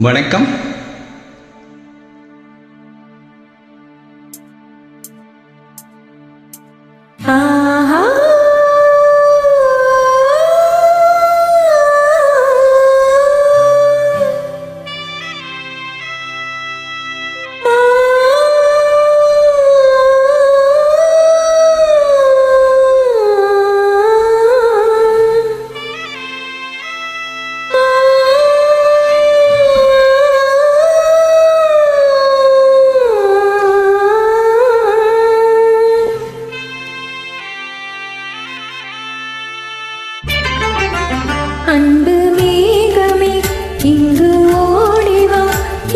வணக்கம். அன்பு மேகமே இங்கு ஓடிவா,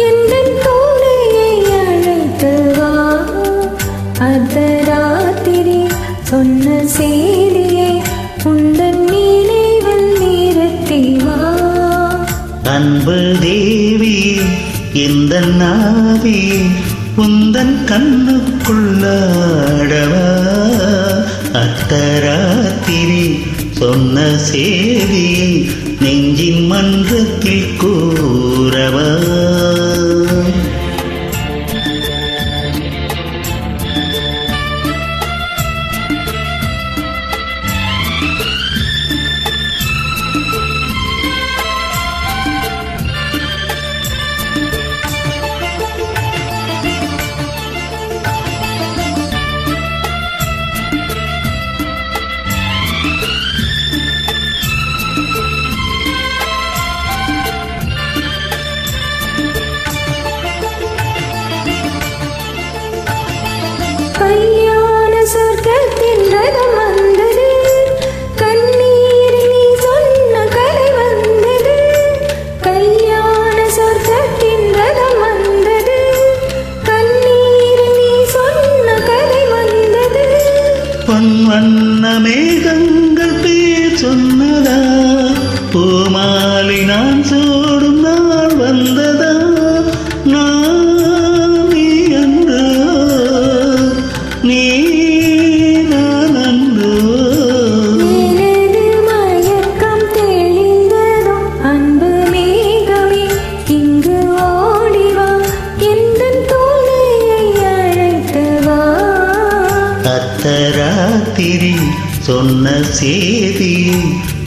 எந்தன் தோழியை அழைத்து வா. அர்த்தராத்திரி சொன்ன செய்தியை உந்தன் நினைவில் நிறுத்தி வா. அன்பு தேவி இந்த நாவி உந்தன் கண்ணுக்குள்ளாடவா. அர்த்தராத்திரி சொன்ன சேதியை நெஞ்சின் மன்றத்தில் கூறவா. கல்யாண சொர்க்கத்தின் ரதம் வந்தது, கண்ணீரில் நீ சொன்ன கலை வந்தது. கல்யாண சொர்க்கத்தின் ரதம் வந்தது, கண்ணீரில் நீ சொன்ன கலை வந்தது. பொன் வண்ண மேகங்கள் பேர் சொன்னதா, பூமாலை நான் சூடும் நாள் வந்ததா. அர்த்தராத்திரி சொன்ன சேதி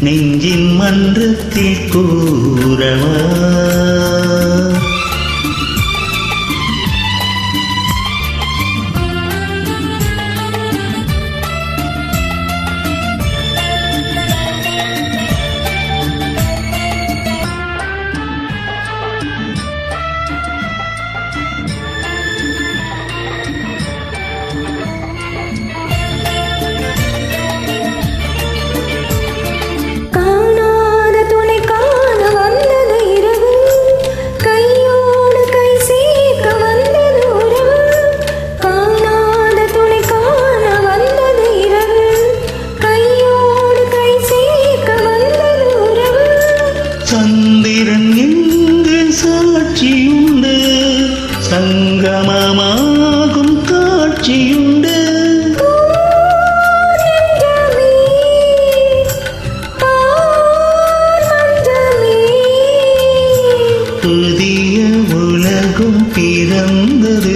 நெஞ்சின் மன்றத்தில் கூறவா. சந்திரன் எங்கு சாட்சியுண்டு, சங்கமமாகும் காட்சியுண்டு. புதிய உலகும் பிறந்தது,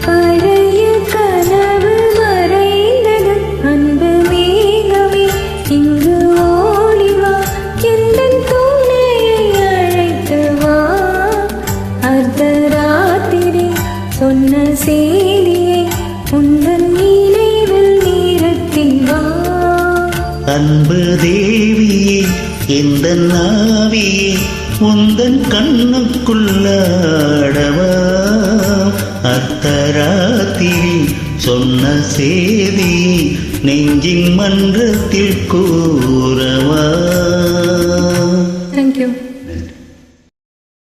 பழைய கனவு மறைந்தது. அன்பு மேகமே இங்கு ஓடிவா, எந்தன் தோழியை அழைத்து வா. அர்த்தராத்திரி சொன்ன செய்தியை உந்தன் நினைவில் நிறுத்தி வா. அன்பு தேவியே இந்த நாவியே உந்தன் கண்ணுக்குள்ளாடவா. அர்த்தராத்திரி சொன்ன சேதி நெஞ்சின் மன்றத்தில் கூறவா.